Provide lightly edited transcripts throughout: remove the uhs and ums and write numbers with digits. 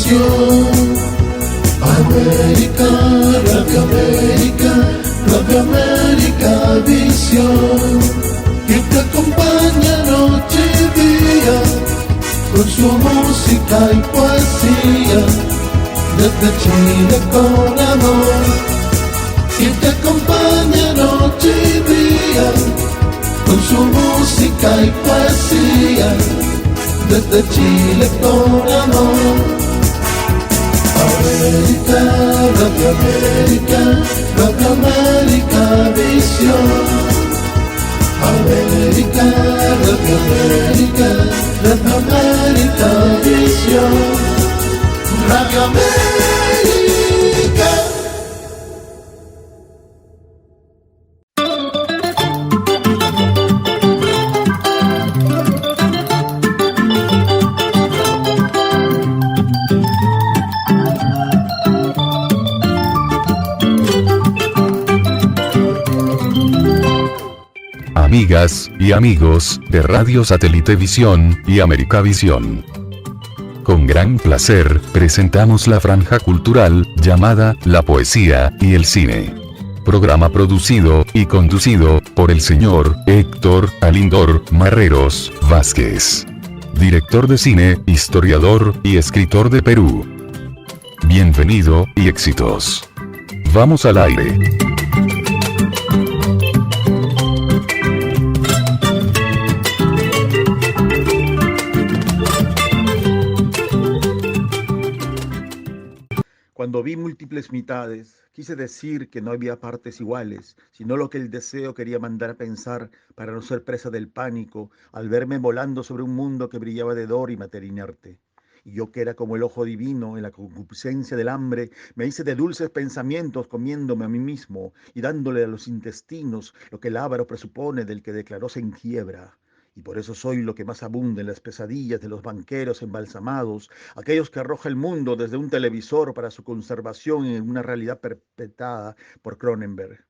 Televisión. América, Radio América Visión, que te acompaña noche y día, con su música y poesía, desde Chile con amor. Que te acompaña noche y día, con su música y poesía, desde Chile con amor. América, Radio América Visión. América, Radio América Visión. Radio América. Amigas y amigos de Radio Satélite Visión y América Visión. Con gran placer, presentamos la franja cultural, llamada La Poesía y el Cine. Programa producido y conducido por el señor Héctor Alindor Marreros Vázquez. Director de cine, historiador y escritor de Perú. Bienvenido y éxitos. Vamos al aire. Cuando vi múltiples mitades, quise decir que no había partes iguales, sino lo que el deseo quería mandar a pensar para no ser presa del pánico al verme volando sobre un mundo que brillaba de dor y materia inerte. Y yo, que era como el ojo divino en la concupiscencia del hambre, me hice de dulces pensamientos comiéndome a mí mismo y dándole a los intestinos lo que el avaro presupone del que declaróse en quiebra. Y por eso soy lo que más abunda en las pesadillas de los banqueros embalsamados, aquellos que arroja el mundo desde un televisor para su conservación en una realidad perpetrada por Cronenberg.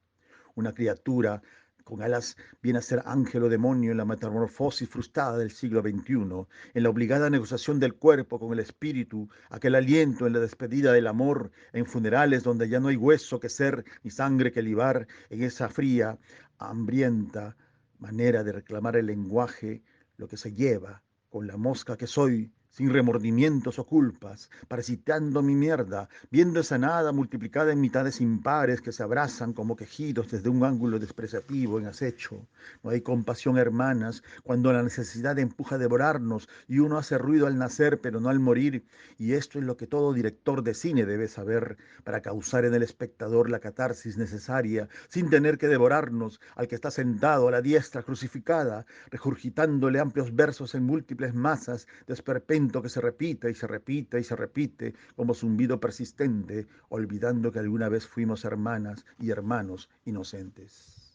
Una criatura con alas viene a ser ángel o demonio en la metamorfosis frustrada del siglo XXI, en la obligada negociación del cuerpo con el espíritu, aquel aliento en la despedida del amor, en funerales donde ya no hay hueso que ser ni sangre que libar, en esa fría, hambrienta manera de reclamar el lenguaje, lo que se lleva con la mosca que soy, sin remordimientos o culpas, parasitando mi mierda, viendo esa nada multiplicada en mitades impares que se abrazan como quejidos desde un ángulo despreciativo en acecho. No hay compasión, hermanas, cuando la necesidad empuja a devorarnos y uno hace ruido al nacer pero no al morir, y esto es lo que todo director de cine debe saber para causar en el espectador la catarsis necesaria, sin tener que devorarnos al que está sentado a la diestra crucificada, regurgitándole amplios versos en múltiples masas de esperpento que se repite y se repite y se repite como zumbido persistente, olvidando que alguna vez fuimos hermanas y hermanos inocentes.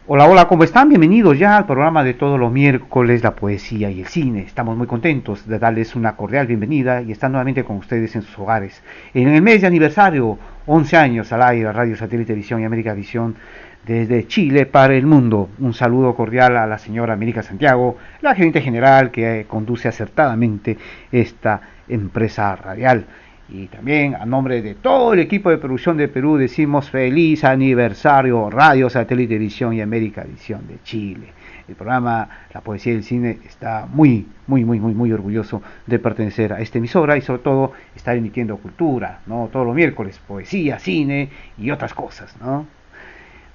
Hola, hola, ¿cómo están? Bienvenidos ya al programa de todos los miércoles, La Poesía y el Cine. Estamos muy contentos de darles una cordial bienvenida y estar nuevamente con ustedes en sus hogares. En el mes de aniversario, 11 años al aire, Radio Satélite Visión y América Visión, desde Chile para el mundo. Un saludo cordial a la señora América Santiago, la gerente general que conduce acertadamente esta empresa radial. Y también a nombre de todo el equipo de producción de Perú decimos feliz aniversario Radio Satélite Visión y América Visión de Chile. El programa La Poesía y el Cine está muy orgulloso de pertenecer a esta emisora y sobre todo estar emitiendo cultura, ¿no? Todos los miércoles, poesía, cine y otras cosas, ¿no?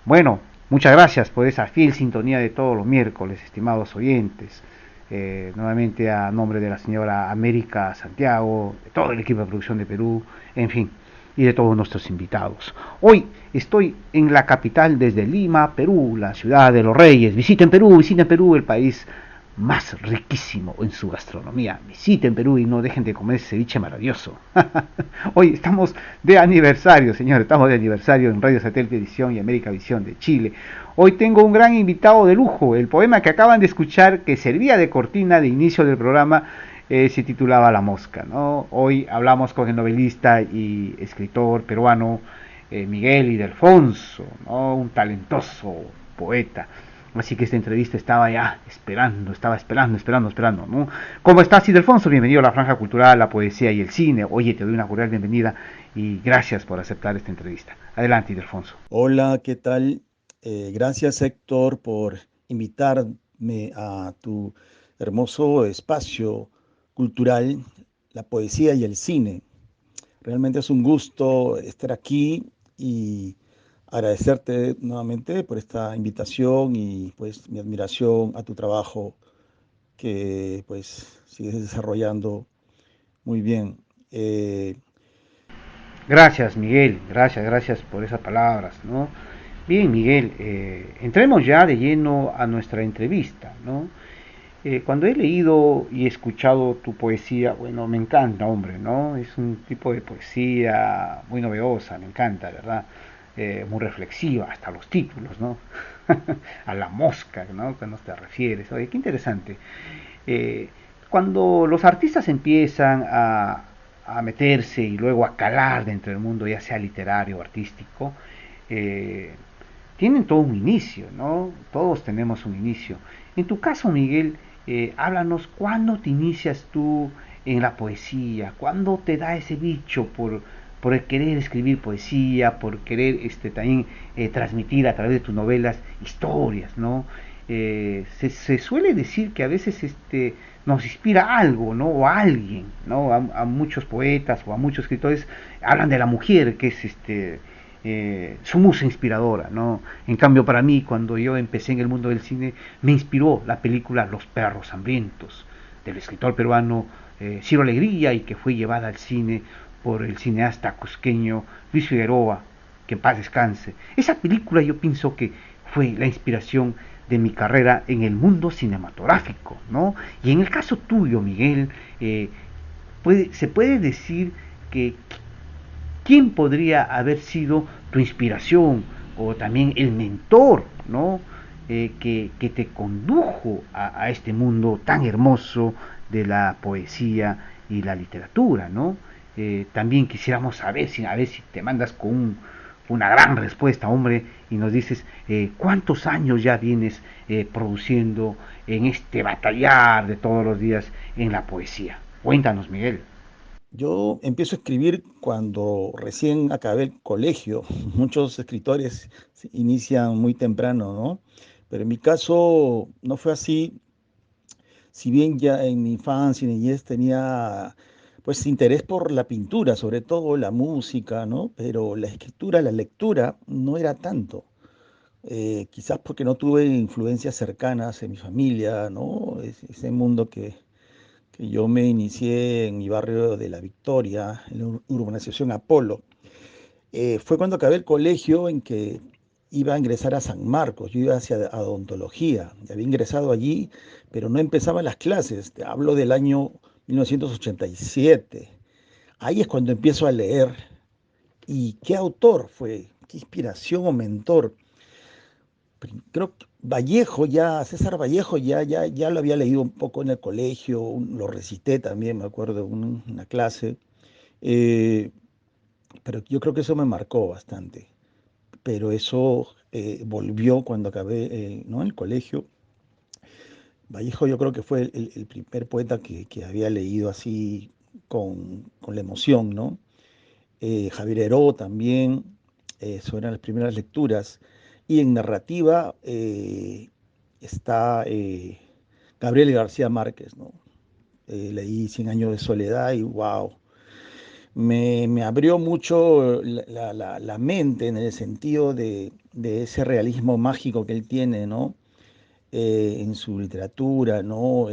Bueno, muchas gracias por esa fiel sintonía de todos los miércoles, estimados oyentes. Nuevamente a nombre de la señora América Santiago, de todo el equipo de producción de Perú, en fin, y de todos nuestros invitados. Hoy estoy en la capital desde Lima, Perú, la ciudad de los reyes. Visiten Perú, el país más riquísimo en su gastronomía. Visiten Perú y no dejen de comer ese ceviche maravilloso. Hoy estamos de aniversario, señores, estamos de aniversario en Radio Satélite Visión y América Visión de Chile. Hoy tengo un gran invitado de lujo. El poema que acaban de escuchar, que servía de cortina de inicio del programa, se titulaba La Mosca, ¿no? Hoy hablamos con el novelista y escritor peruano Miguel Ildefonso, ¿no? Un talentoso poeta. Así que esta entrevista estaba ya esperando, ¿no? ¿Cómo estás, Ildefonso? Bienvenido a la Franja Cultural, la Poesía y el Cine. Oye, te doy una cordial bienvenida y gracias por aceptar esta entrevista. Adelante, Ildefonso. Hola, ¿qué tal? Gracias, Héctor, por invitarme a tu hermoso espacio cultural, la poesía y el cine. Realmente es un gusto estar aquí y agradecerte nuevamente por esta invitación y pues mi admiración a tu trabajo que pues sigues desarrollando muy bien. Eh, Gracias, Miguel, gracias por esas palabras, ¿no? Bien, Miguel, entremos ya de lleno a nuestra entrevista, ¿no? Cuando he leído y escuchado tu poesía, bueno, me encanta, hombre, ¿no? Es un tipo de poesía muy novedosa, me encanta, ¿verdad? Muy reflexiva, hasta los títulos, ¿no? A la mosca, ¿no? ¿Qué nos te refieres? Oye, qué interesante. Eh, Cuando los artistas empiezan a meterse y luego a calar dentro del mundo, ya sea literario o artístico, eh, tienen todo un inicio, ¿no? Todos tenemos un inicio. En tu caso, Miguel, háblanos, ¿cuándo te inicias tú en la poesía? ¿Cuándo te da ese bicho por el querer escribir poesía, por querer también transmitir a través de tus novelas historias, ¿no? Se suele decir que a veces nos inspira algo, ¿no? O a alguien, ¿no? A muchos poetas o a muchos escritores hablan de la mujer, que es su musa inspiradora, ¿no? En cambio, para mí, cuando yo empecé en el mundo del cine, me inspiró la película Los perros hambrientos, del escritor peruano Ciro Alegría, y que fue llevada al cine por el cineasta cusqueño Luis Figueroa, que en paz descanse. Esa película yo pienso que fue la inspiración de mi carrera en el mundo cinematográfico, ¿no? Y en el caso tuyo, Miguel, se puede decir que quién podría haber sido tu inspiración o también el mentor, ¿no? Que te condujo a este mundo tan hermoso de la poesía y la literatura, ¿no? También quisiéramos saber, a ver si te mandas con una gran respuesta, hombre, y nos dices cuántos años ya vienes produciendo en este batallar de todos los días en la poesía. Cuéntanos, Miguel. Yo empiezo a escribir cuando recién acabé el colegio. Muchos escritores se inician muy temprano, ¿no? Pero en mi caso no fue así. Si bien ya en mi infancia y niñez tenía pues interés por la pintura, sobre todo la música, ¿no? Pero la escritura, la lectura no era tanto. Quizás porque no tuve influencias cercanas en mi familia, ¿no? Ese mundo que yo me inicié en mi barrio de La Victoria, en la urbanización Apolo. Fue cuando acabé el colegio en que iba a ingresar a San Marcos, yo iba hacia odontología, ya había ingresado allí, pero no empezaban las clases, te hablo del año 1987. Ahí es cuando empiezo a leer. ¿Y qué autor fue? ¿Qué inspiración o mentor? Creo que Vallejo ya, César Vallejo ya lo había leído un poco en el colegio, lo recité también, me acuerdo, en una clase, eh, pero yo creo que eso me marcó bastante. Pero eso volvió cuando acabé, ¿no? El colegio. Vallejo yo creo que fue el primer poeta que había leído así con la emoción, ¿no? Javier Heró también, eso eran las primeras lecturas. Y en narrativa está Gabriel García Márquez, ¿no? Leí Cien años de soledad y wow, me abrió mucho la mente en el sentido de ese realismo mágico que él tiene, ¿no? En su literatura, ¿no?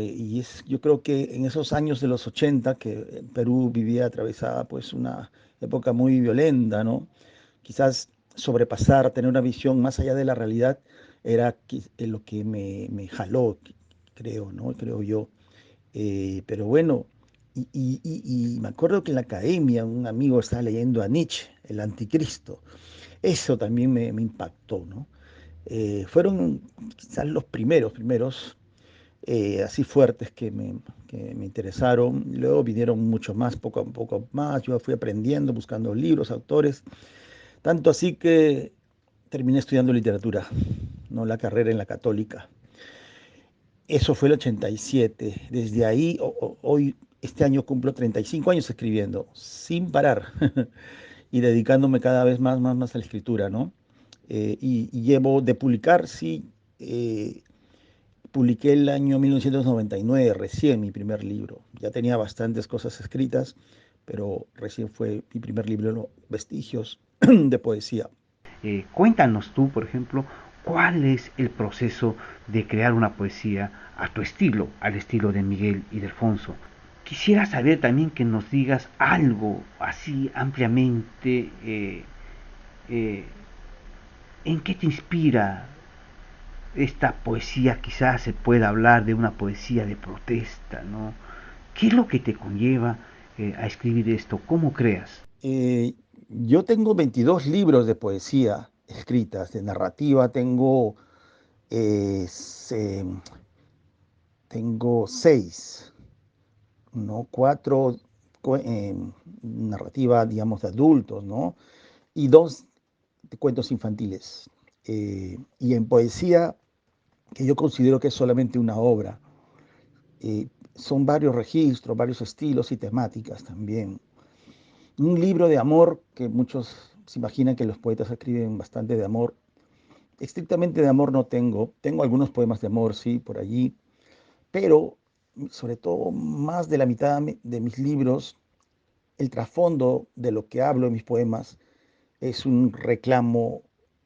Yo creo que en esos años de los 80 que Perú vivía atravesada pues una época muy violenta, ¿no? Quizás sobrepasar, tener una visión más allá de la realidad era lo que me jaló, creo, ¿no? Creo yo. Pero bueno, y me acuerdo que en la academia un amigo estaba leyendo a Nietzsche, El Anticristo. Eso también me impactó, ¿no? Fueron quizás los primeros así fuertes que me interesaron. Luego vinieron muchos más, poco a poco más. Yo fui aprendiendo, buscando libros, autores. Tanto así que terminé estudiando literatura, ¿no? La carrera en la Católica. Eso fue el 87. Desde ahí, hoy, este año cumplo 35 años escribiendo, sin parar, y dedicándome cada vez más a la escritura, ¿no? Y llevo de publicar, sí, eh, publiqué el año 1999, recién mi primer libro. Ya tenía bastantes cosas escritas, pero recién fue mi primer libro, ¿no? Vestigios de poesía. Cuéntanos tú, por ejemplo, cuál es el proceso de crear una poesía a tu estilo, al estilo de Miguel y de Alfonso. Quisiera saber también que nos digas algo así ampliamente, eh, en qué te inspira esta poesía. Quizás se pueda hablar de una poesía de protesta, ¿no? ¿Qué es lo que te conlleva a escribir esto? ¿Cómo creas? Eh, yo tengo 22 libros de poesía escritas, de narrativa eh, se- tengo 6, ¿no? 4 narrativa, digamos, de adultos, ¿no? Y 2 de cuentos infantiles. Y en poesía, que yo considero que es solamente una obra, son varios registros, varios estilos y temáticas también. Un libro de amor, que muchos se imaginan que los poetas escriben bastante de amor. Estrictamente de amor no tengo algunos poemas de amor, sí, por allí, pero sobre todo más de la mitad de mis libros, el trasfondo de lo que hablo en mis poemas es un reclamo,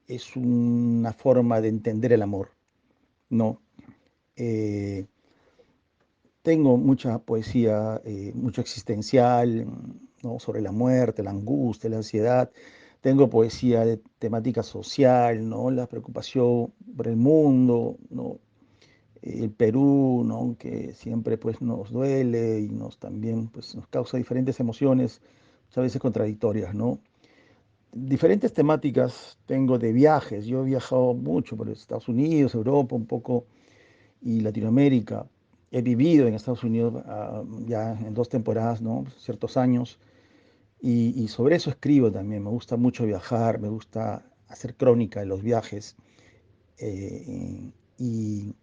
es una forma de entender el amor, ¿no? Eh, Tengo mucha poesía, mucho existencial, ¿no? Sobre la muerte, la angustia, la ansiedad. Tengo poesía de temática social, ¿no? La preocupación por el mundo, ¿no? El Perú, ¿no? Que siempre pues nos duele y nos también pues nos causa diferentes emociones, muchas veces contradictorias, ¿no? Diferentes temáticas tengo de viajes. Yo he viajado mucho por Estados Unidos, Europa, un poco y Latinoamérica. He vivido en Estados Unidos ya en 2 temporadas, ¿no? Ciertos años. Y sobre eso escribo también. Me gusta mucho viajar, me gusta hacer crónica de los viajes. Y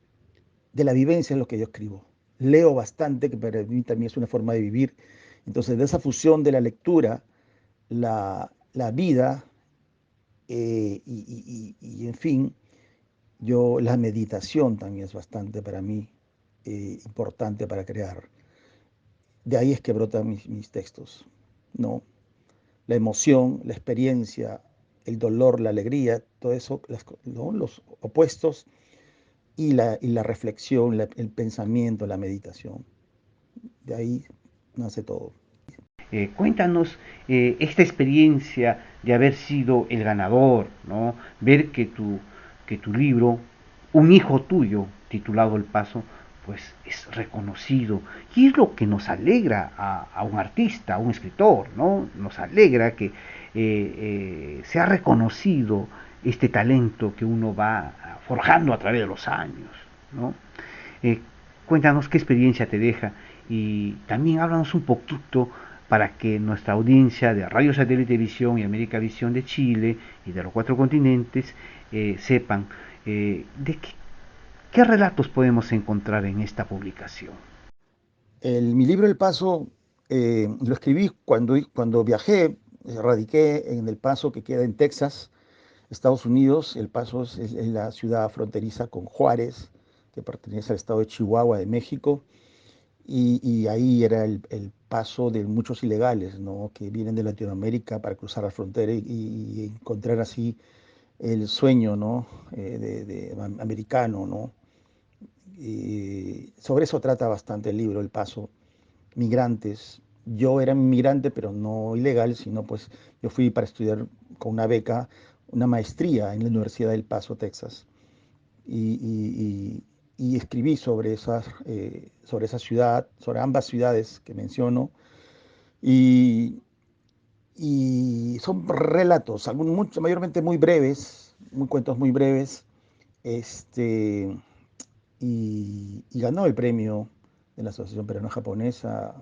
de la vivencia es lo que yo escribo. Leo bastante, que para mí también es una forma de vivir. Entonces, de esa fusión de la lectura, la vida y, en fin, la meditación también es bastante para mí importante para crear. De ahí es que brotan mis textos, ¿no? La emoción, la experiencia, el dolor, la alegría, todo eso, ¿no? Los opuestos y la reflexión, el pensamiento, la meditación. De ahí nace todo. Cuéntanos esta experiencia de haber sido el ganador, ¿no? Ver que tu libro, un hijo tuyo, titulado El Paso, pues es reconocido. Y es lo que nos alegra a un artista, a un escritor, ¿no? Nos alegra que se ha reconocido este talento que uno va forjando a través de los años, ¿no? Eh, Cuéntanos qué experiencia te deja y también háblanos un poquito para que nuestra audiencia de Radio Satélite Visión y América Visión de Chile y de los 4 continentes sepan qué relatos podemos encontrar en esta publicación. Mi libro El Paso lo escribí cuando viajé, radiqué en El Paso, que queda en Texas, Estados Unidos. El Paso es la ciudad fronteriza con Juárez, que pertenece al estado de Chihuahua de México. Y ahí era el paso de muchos ilegales, ¿no? Que vienen de Latinoamérica para cruzar la frontera y encontrar así el sueño, ¿no? Americano, ¿no? Y sobre eso trata bastante el libro, El Paso. Migrantes. Yo era migrante, pero no ilegal, sino pues yo fui para estudiar con una beca, una maestría en la Universidad del Paso, Texas. Y escribí sobre esa ciudad, sobre ambas ciudades que menciono. Y, y son relatos, mayormente muy breves, muy cuentos muy breves. Este, y ganó el premio de la Asociación Peruana Japonesa.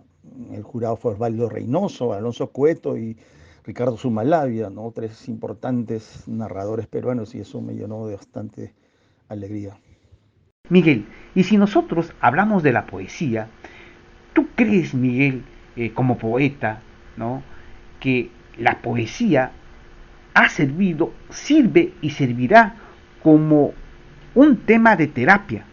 El jurado fue Osvaldo Reynoso, Alonso Cueto y Ricardo Sumalavia, ¿no? 3 importantes narradores peruanos, y eso me llenó de bastante alegría. Miguel, y si nosotros hablamos de la poesía, ¿tú crees, Miguel, como poeta, ¿no?, que la poesía ha servido, sirve y servirá como un tema de terapia?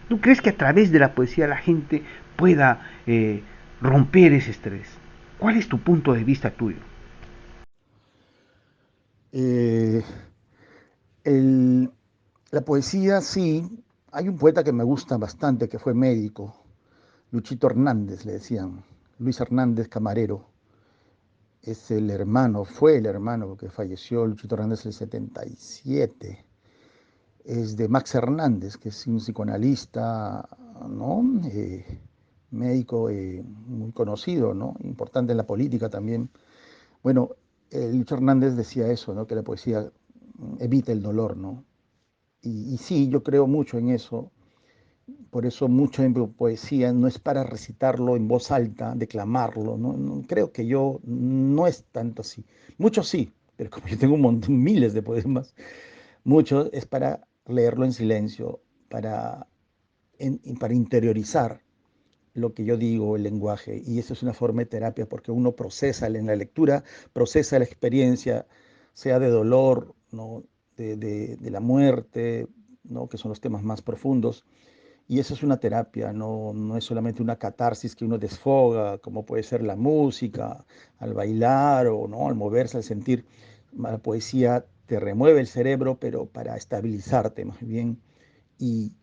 ¿Tú crees que a través de la poesía la gente pueda romper ese estrés? ¿Cuál es tu punto de vista tuyo? Eh, el- la poesía, sí, hay un poeta que me gusta bastante, que fue médico, Luchito Hernández, le decían, Luis Hernández Camarero. Es el hermano, fue el hermano, porque falleció Luchito Hernández en el 77. Es de Max Hernández, que es un psicoanalista, ¿no? Médico muy conocido, ¿no? Importante en la política también. Bueno, Lucho Hernández decía eso, ¿no? Que la poesía evita el dolor, ¿no? Y sí, yo creo mucho en eso. Por eso mucho en poesía no es para recitarlo en voz alta, declamarlo, ¿no? Creo que yo no es tanto así. Muchos sí, pero como yo tengo un montón, miles de poemas, muchos es para leerlo en silencio, para, para interiorizar lo que yo digo, el lenguaje. Y eso es una forma de terapia porque uno procesa en la lectura, procesa la experiencia, sea de dolor, ¿no? De la muerte, ¿no? Que son los temas más profundos. Y eso es una terapia, no es solamente una catarsis que uno desfoga, como puede ser la música, al bailar o no, al moverse, al sentir. La poesía te remueve el cerebro, pero para estabilizarte más bien y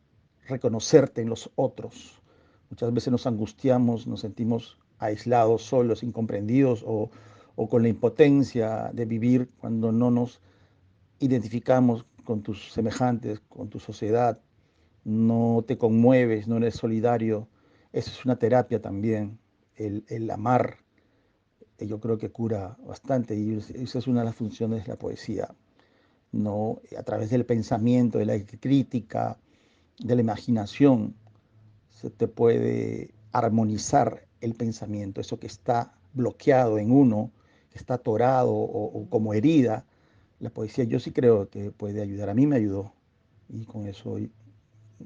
reconocerte en los otros. Muchas veces nos angustiamos, nos sentimos aislados, solos, incomprendidos o con la impotencia de vivir cuando no nos identificamos con tus semejantes, con tu sociedad, no te conmueves, no eres solidario. Eso es una terapia también, el amar, yo creo que cura bastante y esa es una de las funciones de la poesía, no a través del pensamiento, de la crítica, de la imaginación, se te puede armonizar el pensamiento, eso que está bloqueado en uno, que está atorado o como herida. La poesía yo sí creo que puede ayudar, a mí me ayudó y con eso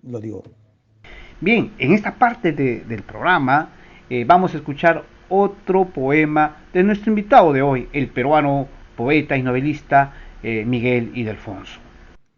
lo digo. Bien, en esta parte del programa vamos a escuchar otro poema de nuestro invitado de hoy, el peruano poeta y novelista Miguel Ildefonso.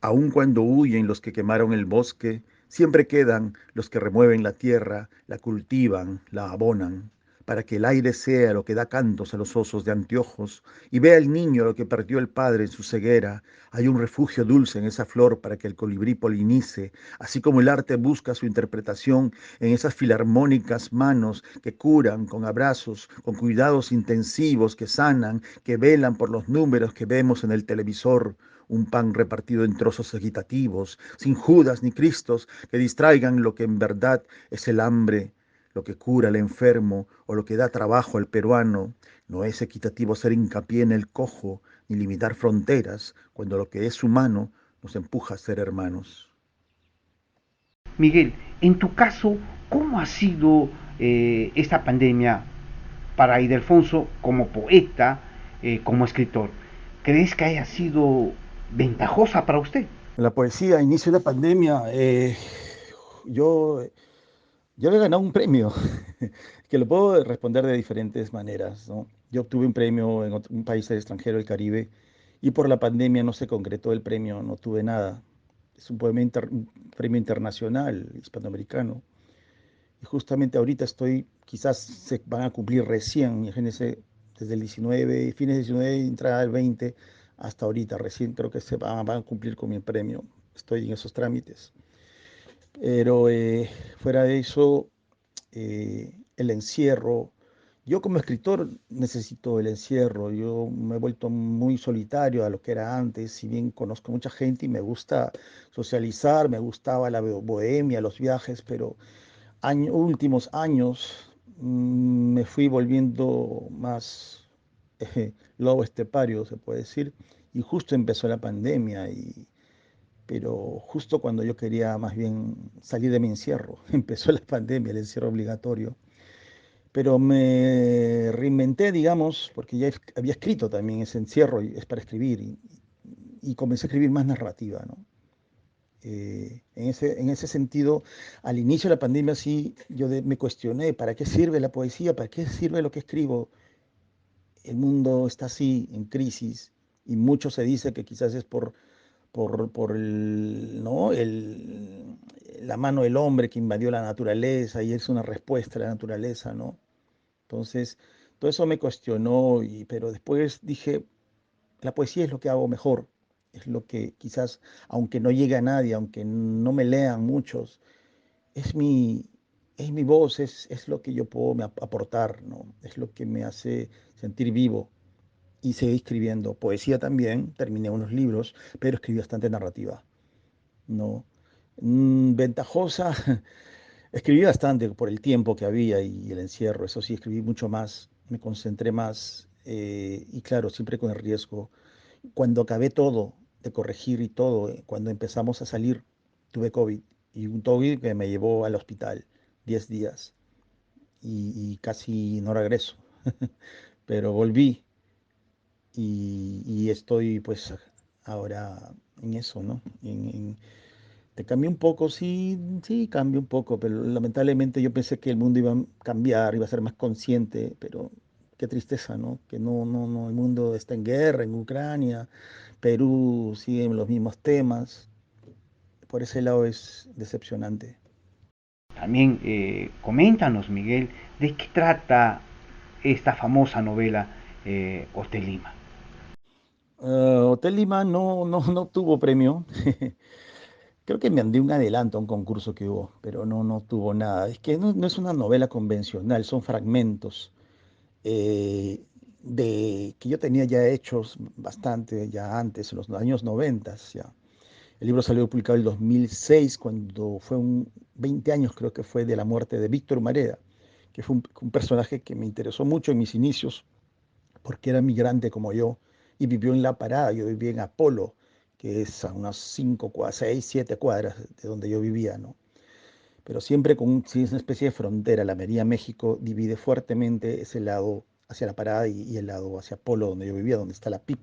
Aun cuando huyen los que quemaron el bosque, siempre quedan los que remueven la tierra, la cultivan, la abonan, para que el aire sea lo que da cantos a los osos de anteojos y vea el niño lo que perdió el padre en su ceguera. Hay un refugio dulce en esa flor para que el colibrí polinice, así como el arte busca su interpretación en esas filarmónicas manos que curan con abrazos, con cuidados intensivos que sanan, que velan por los números que vemos en el televisor, un pan repartido en trozos equitativos, sin Judas ni Cristos que distraigan lo que en verdad es el hambre, lo que cura al enfermo o lo que da trabajo al peruano. No es equitativo hacer hincapié en el cojo ni limitar fronteras cuando lo que es humano nos empuja a ser hermanos. Miguel, en tu caso, ¿cómo ha sido esta pandemia para Ildefonso como poeta, como escritor? ¿Crees que haya sido ventajosa para usted? La poesía, a inicio de la pandemia, yo, yo había ganado un premio, que lo puedo responder de diferentes maneras, ¿no? Yo obtuve un premio en un país del extranjero, el Caribe, y por la pandemia no se concretó el premio, no tuve nada. Es un un premio internacional, hispanoamericano. Y justamente ahorita estoy, quizás se van a cumplir recién, imagínense, desde el 19, fines del 19, entrada del 20, hasta ahorita, recién creo que van a cumplir con mi premio. Estoy en esos trámites. Pero fuera de eso, el encierro, yo como escritor necesito el encierro, yo me he vuelto muy solitario a lo que era antes, si bien conozco mucha gente y me gusta socializar, me gustaba la bohemia, los viajes, pero últimos años me fui volviendo más lobo estepario, se puede decir, y justo empezó la pandemia, pero justo cuando yo quería más bien salir de mi encierro, empezó la pandemia, el encierro obligatorio, pero me reinventé, digamos, porque ya había escrito también ese encierro, y es para escribir, y comencé a escribir más narrativa, ¿no? En ese sentido, al inicio de la pandemia sí, me cuestioné, ¿para qué sirve la poesía? ¿Para qué sirve lo que escribo? El mundo está así, en crisis, y mucho se dice que quizás es por ¿no? La mano del hombre que invadió la naturaleza y es una respuesta a la naturaleza, ¿no? Entonces, todo eso me cuestionó, pero después dije, la poesía es lo que hago mejor, es lo que quizás, aunque no llegue a nadie, aunque no me lean muchos, es mi, es mi voz, es lo que yo puedo aportar, ¿no? Es lo que me hace sentir vivo. Y seguí escribiendo poesía también, terminé unos libros, pero escribí bastante narrativa, ¿no? Ventajosa, escribí bastante por el tiempo que había y el encierro, eso sí, escribí mucho más, me concentré más y claro, siempre con el riesgo. Cuando acabé todo de corregir y todo, cuando empezamos a salir, tuve COVID y un COVID que me llevó al hospital 10 días y casi no regreso, pero volví y estoy pues ahora en eso, ¿no? Te cambió un poco, sí, sí, cambió un poco, pero lamentablemente yo pensé que el mundo iba a cambiar, iba a ser más consciente, pero qué tristeza, ¿no? Que no, el mundo está en guerra, en Ucrania, Perú siguen los mismos temas, por ese lado es decepcionante. También coméntanos, Miguel, de qué trata esta famosa novela Hotel Lima. Hotel Lima no tuvo premio. Creo que me andé un adelanto a un concurso que hubo, pero no tuvo nada. Es que no es una novela convencional, son fragmentos eh, que yo tenía ya hechos bastante, ya antes, en los años 90 ya. El libro salió publicado en el 2006, cuando fue 20 años creo que fue de la muerte de Víctor Humareda, que fue un personaje que me interesó mucho en mis inicios, porque era migrante como yo y vivió en La Parada. Yo vivía en Apolo, que es a unas 5, 6, 7 cuadras de donde yo vivía, ¿no? Pero siempre sí, es una especie de frontera. La Avenida México divide fuertemente ese lado hacia La Parada y el lado hacia Apolo, donde yo vivía, donde está la PIP,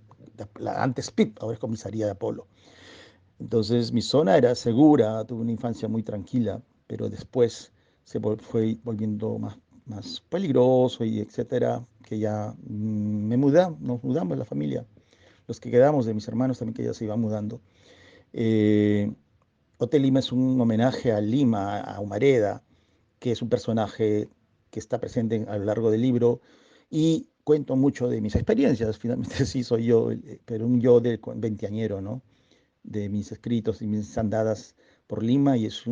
antes PIP, ahora es comisaría de Apolo. Entonces mi zona era segura, tuve una infancia muy tranquila, pero después fue volviendo más peligroso y etcétera, que ya nos mudamos la familia, los que quedamos de mis hermanos también que ya se iban mudando. Eh, Hotel Lima es un homenaje a Lima, a Humareda, que es un personaje que está presente a lo largo del libro y cuento mucho de mis experiencias, finalmente sí soy yo, pero un yo de veinteañero, ¿no? De mis escritos y mis andadas por Lima y es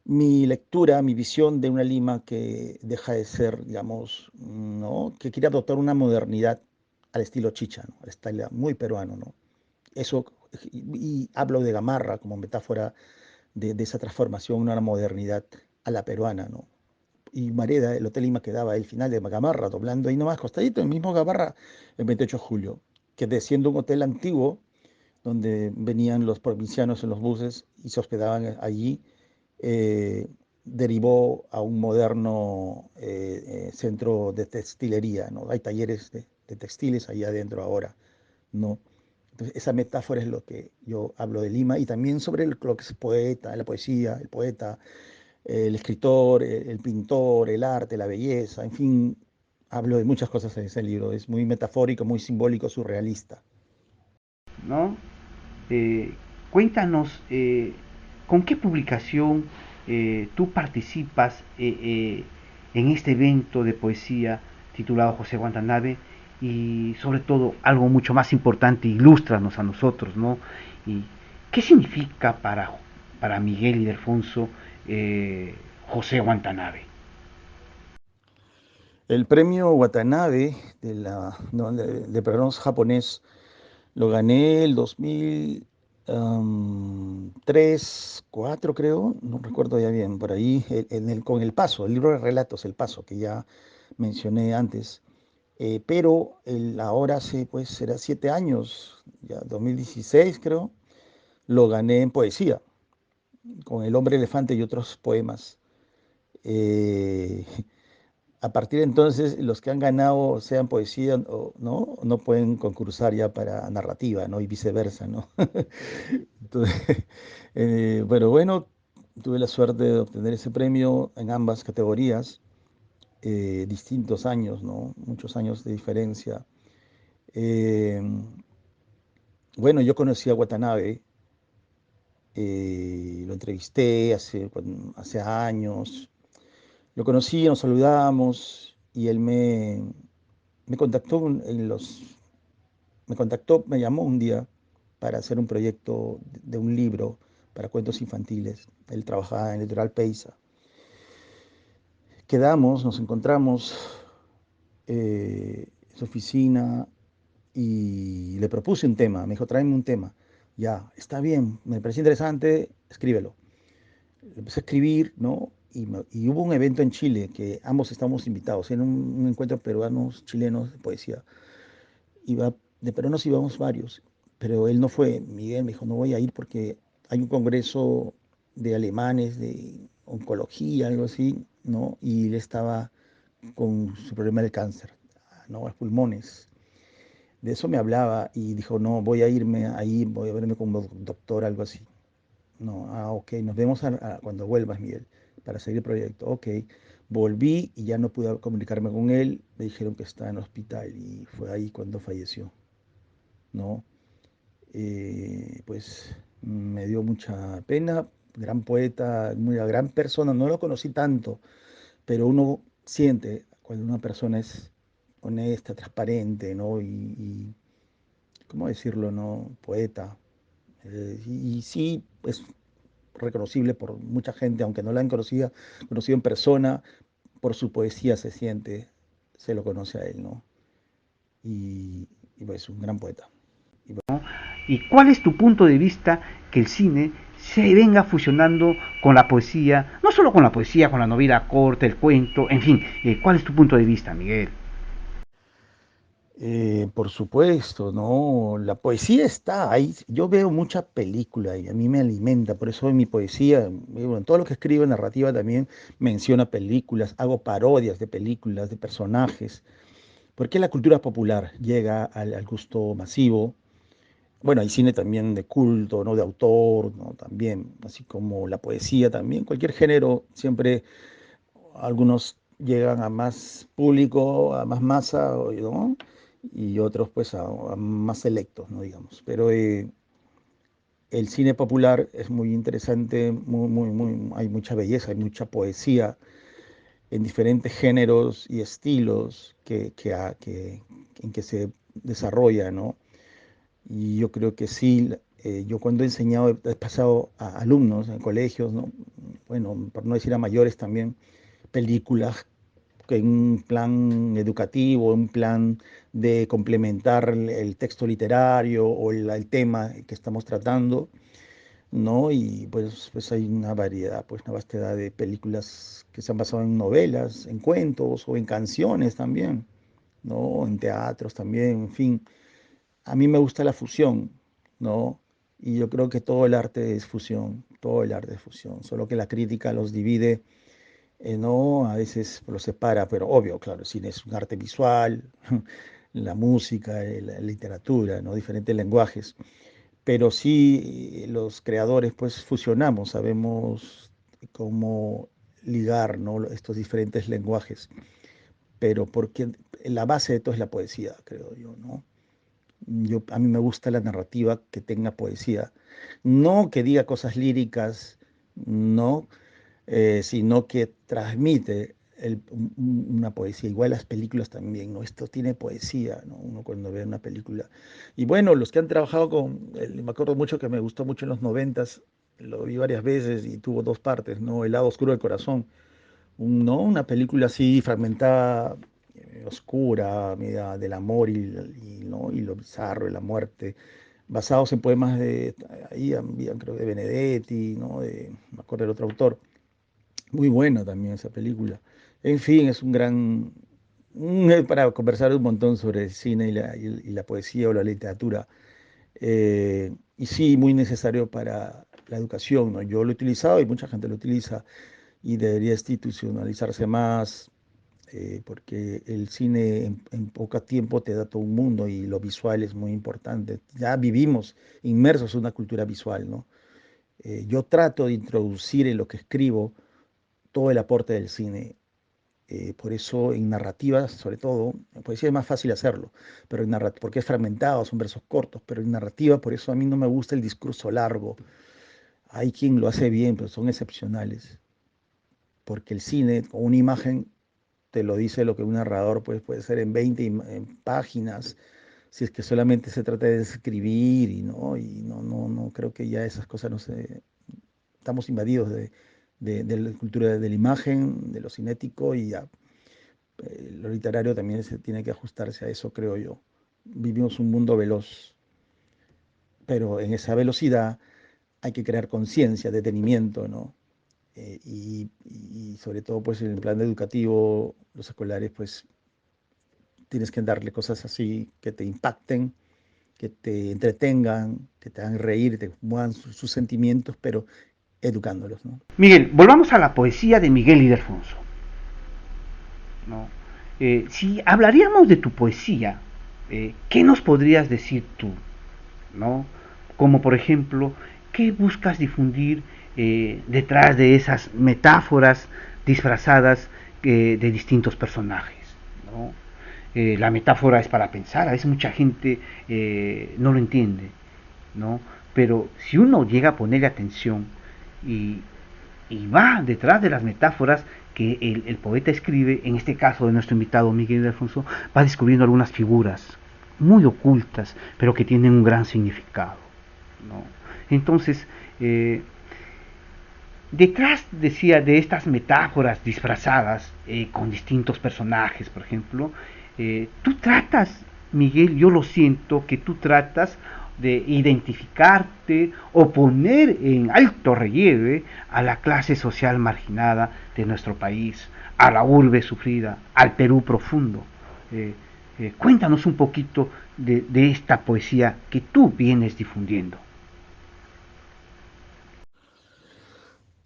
mi lectura, mi visión de una Lima que deja de ser, digamos, ¿no? Que quiere adoptar una modernidad al estilo chicha, ¿no? Al estilo muy peruano, ¿no? Eso, y hablo de Gamarra como metáfora de esa transformación, una modernidad a la peruana, ¿no? Y Mareda, el Hotel Lima quedaba el final de Gamarra, doblando ahí nomás, costadito, el mismo Gamarra, el 28 de julio, que de siendo un hotel antiguo, donde venían los provincianos en los buses y se hospedaban allí, eh, derivó a un moderno centro de textilería, ¿no? Hay talleres de textiles ahí adentro ahora, ¿no? Entonces, esa metáfora es lo que yo hablo de Lima y también sobre lo que es poeta, la poesía, el poeta, el escritor, el pintor, el arte, la belleza, en fin, hablo de muchas cosas en ese libro. Es muy metafórico, muy simbólico, surrealista. ¿No? Eh, Cuéntanos con qué publicación tú participas en este evento de poesía titulado José Guantanave y sobre todo algo mucho más importante, ilústranos a nosotros, ¿no? Y qué significa para Miguel Ildefonso José Guantanave. El premio Watanabe no, de peruanos japonés lo gané el 2003, 4 creo, no recuerdo ya bien, por ahí, con El Paso, el libro de relatos El Paso, que ya mencioné antes. Pero ahora hace, pues, será 7 años, ya 2016 creo, lo gané en poesía, con El Hombre Elefante y otros poemas. Eh, a partir de entonces, los que han ganado, sean poesía o no pueden concursar ya para narrativa, ¿no? Y viceversa, ¿no? Entonces, bueno, tuve la suerte de obtener ese premio en ambas categorías, distintos años, ¿no? Muchos años de diferencia. Eh, bueno, yo conocí a Watanabe, lo entrevisté hace años, lo conocí, nos saludamos y él me contactó me llamó un día para hacer un proyecto de un libro para cuentos infantiles. Él trabajaba en Litoral Paisa. Quedamos, nos encontramos en su oficina y le propuse un tema. Me dijo, tráeme un tema. Ya, está bien, me parece interesante, escríbelo. Empecé a escribir, ¿no? Y hubo un evento en Chile que ambos estamos invitados, en un encuentro peruanos, chilenos de poesía. De peruanos íbamos varios, pero él no fue. Miguel me dijo, no voy a ir porque hay un congreso de alemanes de oncología, algo así, ¿no? Y él estaba con su problema del cáncer, ¿no? Los pulmones. De eso me hablaba y dijo, no, voy a irme ahí, voy a verme con un doctor, algo así. No, ok, nos vemos cuando vuelvas, Miguel, para seguir el proyecto. Ok, volví y ya no pude comunicarme con él. Me dijeron que está en el hospital y fue ahí cuando falleció, ¿no? Pues me dio mucha pena, gran poeta, muy gran persona. No lo conocí tanto, pero uno siente cuando una persona es honesta, transparente, ¿no? ¿Cómo decirlo, no? Poeta. Y sí, es reconocible por mucha gente, aunque no la han conocido en persona, por su poesía se siente, se lo conoce a él, ¿no? Y pues un gran poeta. ¿Y cuál es tu punto de vista que el cine se venga fusionando con la poesía, no solo con la poesía, con la novela corta, el cuento, en fin, ¿cuál es tu punto de vista, Miguel? Por supuesto, ¿no? La poesía está ahí. Yo veo mucha película y a mí me alimenta, por eso en mi poesía, bueno, en todo lo que escribo en narrativa también menciona películas, hago parodias de películas, de personajes, porque la cultura popular llega al gusto masivo. Bueno, hay cine también de culto, ¿no? De autor, ¿no? También, así como la poesía también, cualquier género, siempre algunos llegan a más público, a más masa, ¿no? Y otros pues a más selectos, ¿no? Digamos. Pero el cine popular es muy interesante, hay mucha belleza, hay mucha poesía en diferentes géneros y estilos en que se desarrolla, ¿no? Y yo creo que sí, yo cuando he enseñado, he pasado a alumnos en colegios, ¿no? Bueno, por no decir a mayores también, películas que en un plan educativo, un plan de complementar el texto literario o el tema que estamos tratando, ¿no? Y pues hay una variedad, pues una vastedad de películas que se han basado en novelas, en cuentos o en canciones también, ¿no? En teatros también, en fin. A mí me gusta la fusión, ¿no? Y yo creo que todo el arte es fusión, todo el arte es fusión, solo que la crítica los divide, ¿no? A veces los separa, pero obvio, claro, el cine es un arte visual, la música, la literatura, ¿no? Diferentes lenguajes, pero sí los creadores pues fusionamos, sabemos cómo ligar, ¿no? Estos diferentes lenguajes, pero porque la base de todo es la poesía, creo yo, ¿no? A mí me gusta la narrativa que tenga poesía. No que diga cosas líricas, no, sino que transmite una poesía. Igual las películas también, ¿no? Esto tiene poesía, ¿no? Uno cuando ve una película. Y bueno, los que han trabajado me acuerdo mucho que me gustó mucho en los noventas, lo vi varias veces y tuvo dos partes, ¿no? El lado oscuro del corazón, ¿no? Una película así fragmentada, oscura, media del amor ¿no? Y lo bizarro de la muerte, basados en poemas ahí habían, creo, de Benedetti, ¿no? Me acuerdo del otro autor. Muy buena también esa película. En fin, es para conversar un montón sobre el cine y la poesía o la literatura. Y sí, muy necesario para la educación, ¿no? Yo lo he utilizado y mucha gente lo utiliza y debería institucionalizarse más, porque el cine en poco tiempo te da todo un mundo y lo visual es muy importante. Ya vivimos inmersos en una cultura visual, ¿no? Yo trato de introducir en lo que escribo todo el aporte del cine. Por eso en narrativas, sobre todo, en poesía es más fácil hacerlo, pero en porque es fragmentado, son versos cortos, pero en narrativa, por eso a mí no me gusta el discurso largo. Hay quien lo hace bien, pero son excepcionales, porque el cine con una imagen te lo dice lo que un narrador pues, puede ser en 20 en páginas, si es que solamente se trata de escribir y no creo que ya esas cosas no se... Estamos invadidos de la cultura de la imagen, de lo cinético y ya lo literario también se tiene que ajustarse a eso, creo yo. Vivimos un mundo veloz, pero en esa velocidad hay que crear conciencia, detenimiento, ¿no? Y sobre todo, pues en el plan educativo, los escolares, pues tienes que darle cosas así que te impacten, que te entretengan, que te hagan reír, te muevan sus sentimientos, pero educándolos, ¿no? Miguel, volvamos a la poesía de Miguel Ildefonso, ¿no? Si hablaríamos de tu poesía, ¿qué nos podrías decir tú? ¿No? Como por ejemplo, ¿qué buscas difundir detrás de esas metáforas disfrazadas de distintos personajes? ¿No? La metáfora es para pensar, a veces mucha gente no lo entiende, ¿no? Pero si uno llega a ponerle atención y, y va detrás de las metáforas que el poeta escribe, en este caso de nuestro invitado Miguel de Alfonso, va descubriendo algunas figuras muy ocultas, pero que tienen un gran significado, ¿no? Entonces, detrás, decía, de estas metáforas disfrazadas con distintos personajes, por ejemplo, tú tratas, Miguel, yo lo siento, que tú tratas de identificarte o poner en alto relieve a la clase social marginada de nuestro país, a la urbe sufrida, al Perú profundo. Cuéntanos un poquito de esta poesía que tú vienes difundiendo.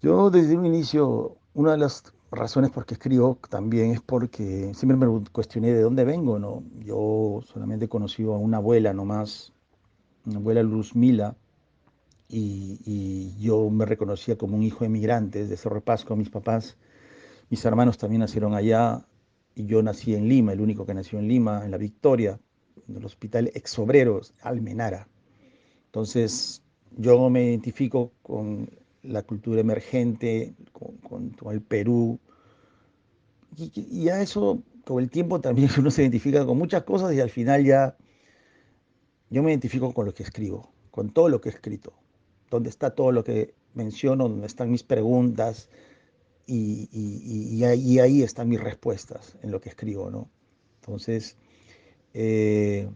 Yo desde un inicio, una de las razones por qué escribo también es porque siempre me cuestioné de dónde vengo, ¿no? Yo solamente he conocido a una abuela nomás, una abuela Luzmila, y yo me reconocía como un hijo de migrantes de Cerro de Pasco, mis papás, mis hermanos también nacieron allá, y yo nací en Lima, el único que nació en Lima, en La Victoria, en el hospital Exobreros, Almenara. Entonces, yo me identifico con la cultura emergente, con el Perú, y a eso, con el tiempo también uno se identifica con muchas cosas y al final ya yo me identifico con lo que escribo, con todo lo que he escrito, donde está todo lo que menciono, donde están mis preguntas y ahí están mis respuestas en lo que escribo, ¿no? Entonces, eh,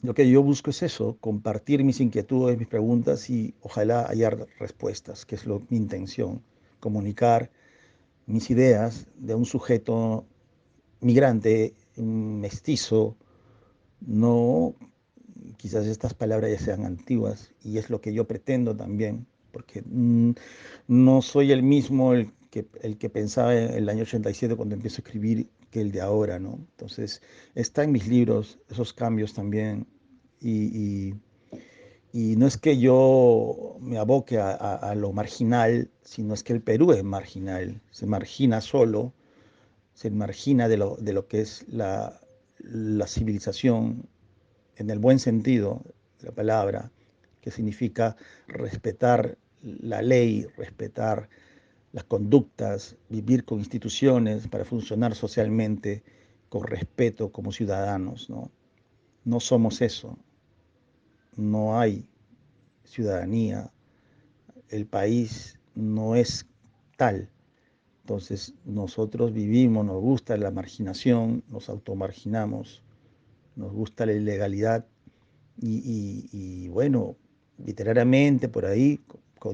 lo que yo busco es eso, compartir mis inquietudes, mis preguntas y ojalá hallar respuestas, que es mi intención, comunicar mis ideas de un sujeto migrante, un mestizo, no, quizás estas palabras ya sean antiguas y es lo que yo pretendo también, porque no soy el mismo el que pensaba en el año 87 cuando empiezo a escribir que el de ahora, ¿no? Entonces, está en mis libros esos cambios también y, y- y no es que yo me aboque a lo marginal, sino es que el Perú es marginal, se margina solo, se margina de lo que es la civilización en el buen sentido de la palabra, que significa respetar la ley, respetar las conductas, vivir con instituciones para funcionar socialmente con respeto como ciudadanos, ¿no? No somos eso, no hay ciudadanía, el país no es tal. Entonces nosotros vivimos, nos gusta la marginación, nos automarginamos, nos gusta la ilegalidad y bueno, literariamente por ahí,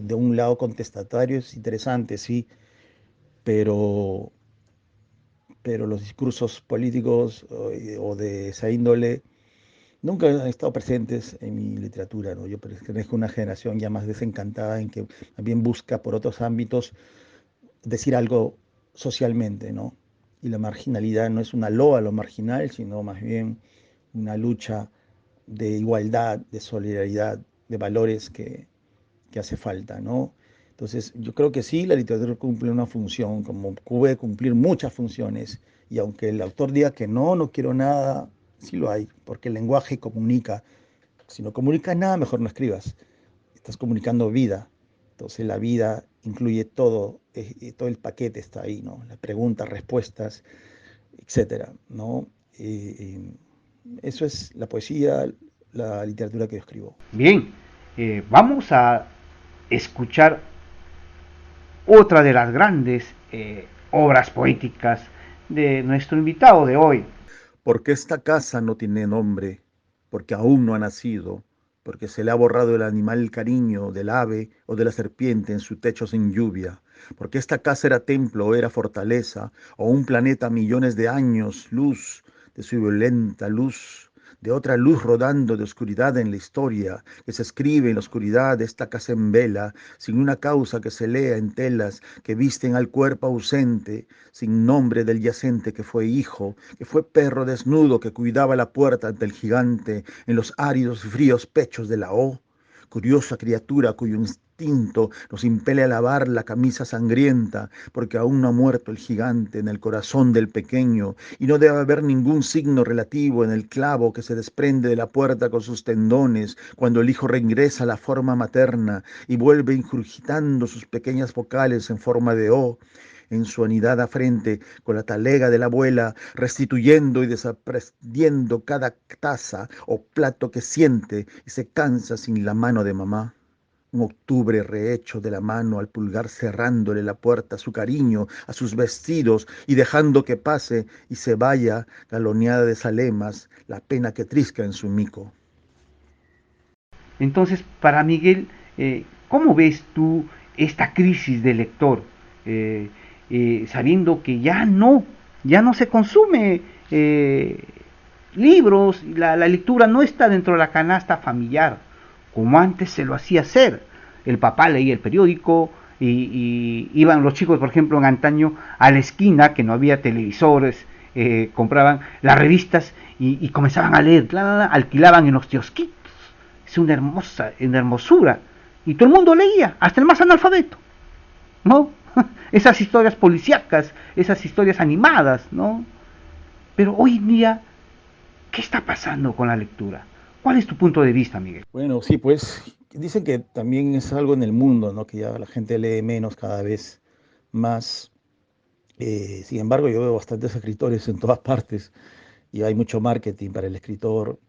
de un lado contestatario es interesante, sí, pero, pero los discursos políticos o de esa índole nunca han estado presentes en mi literatura, ¿no? Yo pertenezco a una generación ya más desencantada en que también busca por otros ámbitos decir algo socialmente, ¿no? y la marginalidad no es una loa a lo marginal, sino más bien una lucha de igualdad, de solidaridad, de valores que hace falta, ¿no? Entonces, yo creo que sí, la literatura cumple una función, como puede cumplir muchas funciones, y aunque el autor diga que no, no quiero nada, sí lo hay, porque el lenguaje comunica. Si no comunicas nada, mejor no escribas. Estás comunicando vida. Entonces la vida incluye todo, todo el paquete está ahí, ¿no? Las preguntas, respuestas, etcétera, ¿no? Eso es la poesía, la literatura que yo escribo. Bien, vamos a escuchar otra de las grandes obras poéticas de nuestro invitado de hoy. Porque esta casa no tiene nombre, porque aún no ha nacido, porque se le ha borrado el animal cariño del ave o de la serpiente en su techo sin lluvia, porque esta casa era templo o era fortaleza, o un planeta a millones de años, luz de su violenta luz, de otra luz rodando de oscuridad en la historia, que se escribe en la oscuridad de esta casa en vela, sin una causa que se lea en telas que visten al cuerpo ausente, sin nombre del yacente que fue hijo, que fue perro desnudo que cuidaba la puerta ante el gigante en los áridos y fríos pechos de la O. Curiosa criatura cuyo instinto nos impele a lavar la camisa sangrienta, porque aún no ha muerto el gigante en el corazón del pequeño, y no debe haber ningún signo relativo en el clavo que se desprende de la puerta con sus tendones, cuando el hijo reingresa a la forma materna y vuelve ingurgitando sus pequeñas vocales en forma de O, en su anidada frente, con la talega de la abuela, restituyendo y desaprendiendo cada taza o plato que siente y se cansa sin la mano de mamá. Un octubre rehecho de la mano al pulgar cerrándole la puerta a su cariño, a sus vestidos y dejando que pase y se vaya galoneada de salemas la pena que trisca en su mico. Entonces, para Miguel, ¿cómo ves tú esta crisis del lector? Sabiendo que ya no se consume libros, la lectura no está dentro de la canasta familiar, como antes se lo hacía hacer. El papá leía el periódico y iban los chicos, por ejemplo, en antaño a la esquina, que no había televisores, compraban las revistas y comenzaban a leer, alquilaban en los kiosquitos. Es una hermosura. Y todo el mundo leía, hasta el más analfabeto, ¿no? Esas historias policíacas, esas historias animadas, ¿no? Pero hoy en día, ¿qué está pasando con la lectura? ¿Cuál es tu punto de vista, Miguel? Bueno, sí, pues dicen que también es algo en el mundo, ¿no? Que ya la gente lee menos cada vez más. Sin embargo, yo veo bastantes escritores en todas partes y hay mucho marketing para el escritor.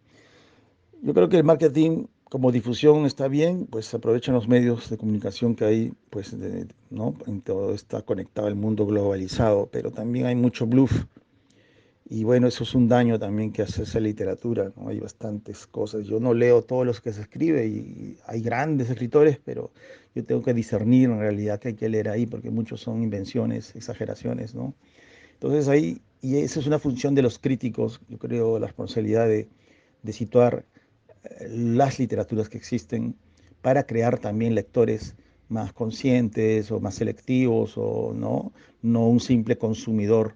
Yo creo que el marketing como difusión está bien, pues aprovechan los medios de comunicación que hay, pues, ¿no? En todo está conectado el mundo globalizado, pero también hay mucho bluff. Y bueno, eso es un daño también que hace esa literatura, ¿no? Hay bastantes cosas. Yo no leo todo lo que se escribe y hay grandes escritores, pero yo tengo que discernir en realidad que hay que leer ahí, porque muchos son invenciones, exageraciones, ¿no? Entonces ahí, y esa es una función de los críticos, yo creo, la responsabilidad de situar las literaturas que existen para crear también lectores más conscientes o más selectivos o no un simple consumidor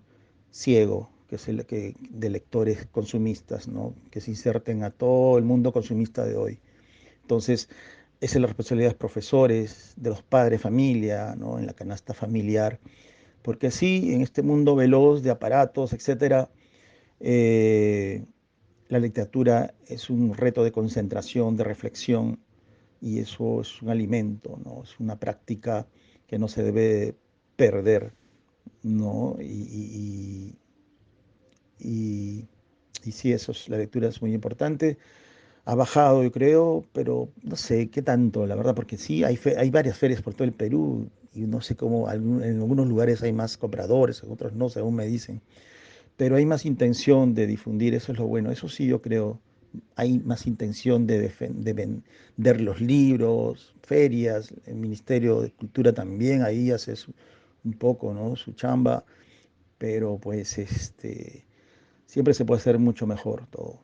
ciego que es el que de lectores consumistas, ¿no? Que se inserten a todo el mundo consumista de hoy. Entonces, esa es la responsabilidad de los profesores, de los padres, familia, ¿no? En la canasta familiar, porque sí, en este mundo veloz de aparatos, etcétera, la literatura es un reto de concentración, de reflexión, y eso es un alimento, ¿no? Es una práctica que no se debe perder, ¿no? Y sí, la lectura es muy importante. Ha bajado, yo creo, pero no sé qué tanto, la verdad, porque sí, hay varias ferias por todo el Perú y no sé cómo en algunos lugares hay más compradores, en otros no, según me dicen. Pero hay más intención de difundir, eso es lo bueno. Eso sí, yo creo, hay más intención de vender los libros, ferias, el Ministerio de Cultura también, ahí hace un poco, ¿no? Su chamba, pero pues siempre se puede hacer mucho mejor todo.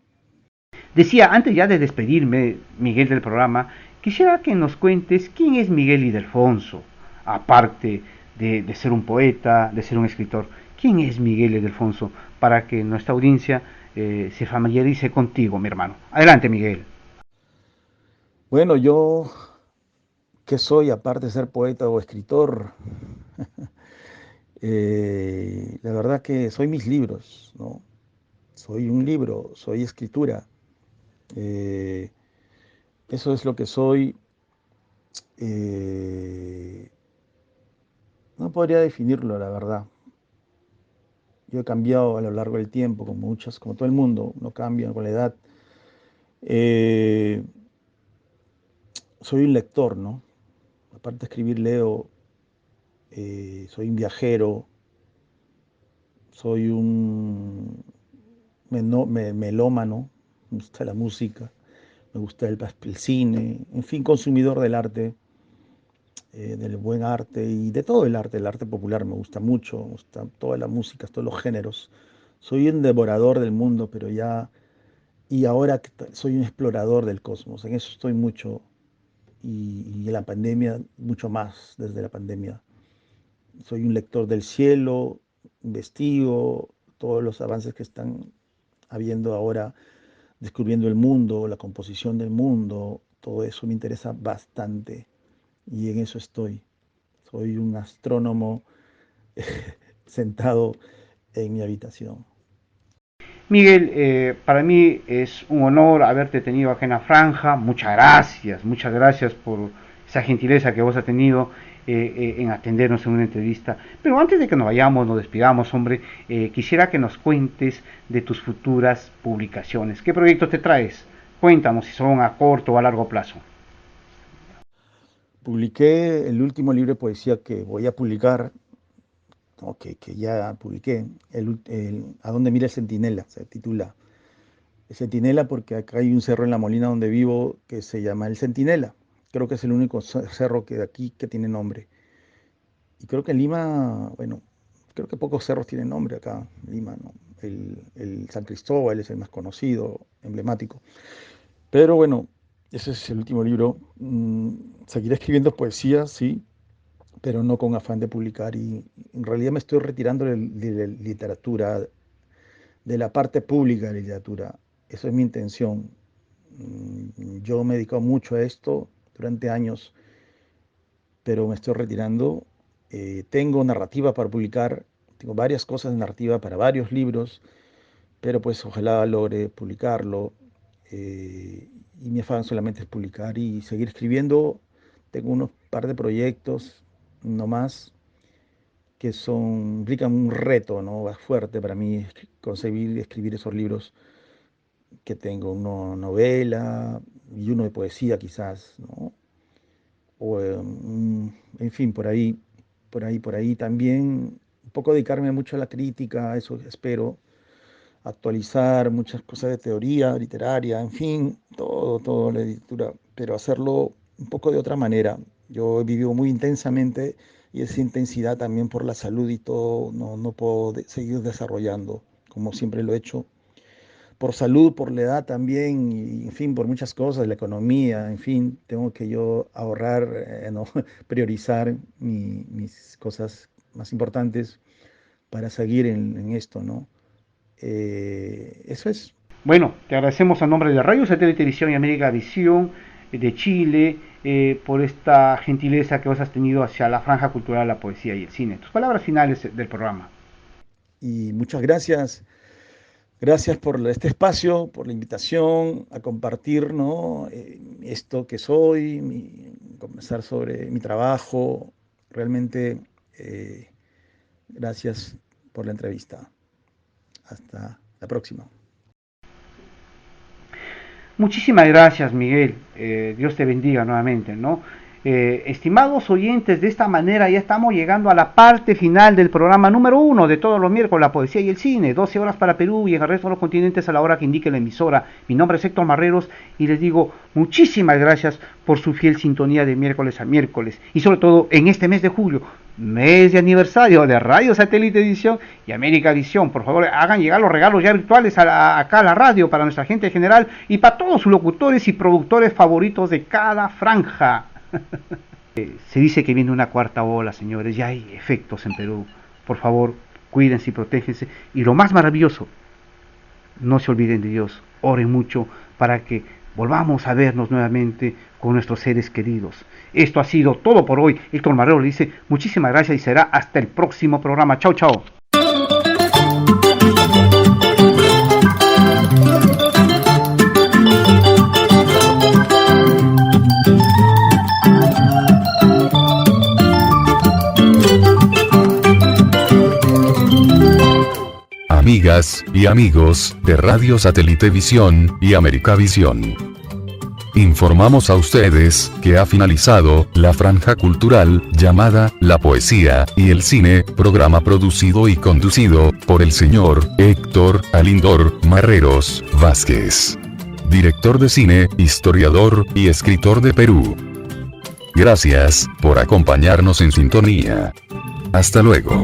Decía, antes ya de despedirme, Miguel, del programa, quisiera que nos cuentes quién es Miguel Ildefonso, aparte de ser un poeta, de ser un escritor. ¿Quién es Miguel Ildefonso? Para que nuestra audiencia se familiarice contigo, mi hermano. Adelante, Miguel. Bueno, yo, ¿qué soy aparte de ser poeta o escritor? La verdad que soy mis libros, ¿no? Soy un libro, soy escritura. Eh, Eso es lo que soy. Eh, no podría definirlo, la verdad. Yo he cambiado a lo largo del tiempo, como muchos, como todo el mundo, uno cambia con la edad. Eh, Soy un lector, ¿no? Aparte de escribir, leo. Soy un viajero, soy un melómano, me gusta la música, me gusta el cine, en fin, consumidor del arte, del buen arte y de todo el arte popular me gusta mucho, me gusta toda la música, todos los géneros. Soy un devorador del mundo, pero ya, y ahora soy un explorador del cosmos, en eso estoy mucho, y en la pandemia, mucho más desde la pandemia. Soy un lector del cielo, investigo todos los avances que están habiendo ahora, descubriendo el mundo, la composición del mundo, todo eso me interesa bastante y en eso estoy. Soy un astrónomo sentado en mi habitación. Miguel, para mí es un honor haberte tenido aquí en la franja. Muchas gracias por esa gentileza que vos has tenido en atendernos en una entrevista. Pero antes de que nos vayamos, nos despidamos, hombre, quisiera que nos cuentes de tus futuras publicaciones. ¿Qué proyectos te traes? Cuéntanos si son a corto o a largo plazo. Publiqué el último libro de poesía que voy a publicar, no, que ya publiqué, A dónde mira el centinela, se titula. El Centinela porque acá hay un cerro en La Molina donde vivo que se llama El Centinela. Creo que es el único cerro que de aquí que tiene nombre. Y creo que en Lima, bueno, creo que pocos cerros tienen nombre acá en Lima, ¿no? El San Cristóbal es el más conocido, emblemático. Pero bueno, ese es el último libro. Seguiré escribiendo poesía, sí, pero no con afán de publicar. Y en realidad me estoy retirando de la literatura, de la parte pública de la literatura. Eso es mi intención. Yo me he dedicado mucho a esto durante años, pero me estoy retirando. Tengo narrativa para publicar, tengo varias cosas de narrativa para varios libros, pero pues ojalá logre publicarlo. Y mi afán solamente es publicar y seguir escribiendo. Tengo unos par de proyectos, no más, que implican un reto, ¿no? Fuerte para mí concebir y escribir esos libros que tengo, una novela y uno de poesía quizás, ¿no? O, en fin, por ahí también, un poco dedicarme mucho a la crítica, eso espero, actualizar muchas cosas de teoría literaria, en fin, todo la literatura, pero hacerlo un poco de otra manera. Yo he vivido muy intensamente y esa intensidad también por la salud y todo, no puedo seguir desarrollando como siempre lo he hecho por salud, por la edad también, y en fin, por muchas cosas, la economía, en fin, tengo que yo ahorrar, no, priorizar mis cosas más importantes para seguir en esto, ¿no? Eso es. Bueno, te agradecemos a nombre de Radio Satélite Visión y América Visión de Chile por esta gentileza que vos has tenido hacia la franja cultural, la poesía y el cine. Tus palabras finales del programa. Y muchas gracias. Gracias por este espacio, por la invitación a compartir, ¿no? Esto que soy, conversar sobre mi trabajo. Realmente, gracias por la entrevista. Hasta la próxima. Muchísimas gracias, Miguel. Dios te bendiga nuevamente, ¿no? Estimados oyentes, de esta manera ya estamos llegando a la parte final del programa número 1 de todos los miércoles, la poesía y el cine, 12 horas para Perú y en el resto de los continentes a la hora que indique la emisora. Mi nombre es Héctor Marreros y les digo muchísimas gracias por su fiel sintonía de miércoles a miércoles y sobre todo en este mes de julio, mes de aniversario de Radio Satélite Visión y América Visión. Por favor, hagan llegar los regalos ya virtuales acá a la radio para nuestra gente en general y para todos sus locutores y productores favoritos de cada franja. Se dice que viene una cuarta ola, señores, ya hay efectos en Perú. Por favor, cuídense y protéjense. Y lo más maravilloso, no se olviden de Dios, oren mucho para que volvamos a vernos nuevamente con nuestros seres queridos. Esto ha sido todo por hoy. Héctor Marrero le dice muchísimas gracias y será hasta el próximo programa. Chao, chao. Amigas y amigos de Radio Satélite Visión y Americavisión, informamos a ustedes que ha finalizado la franja cultural llamada La Poesía y el Cine, programa producido y conducido por el señor Héctor Alindor Marreros Vázquez, director de cine, historiador y escritor de Perú. Gracias por acompañarnos en sintonía. Hasta luego.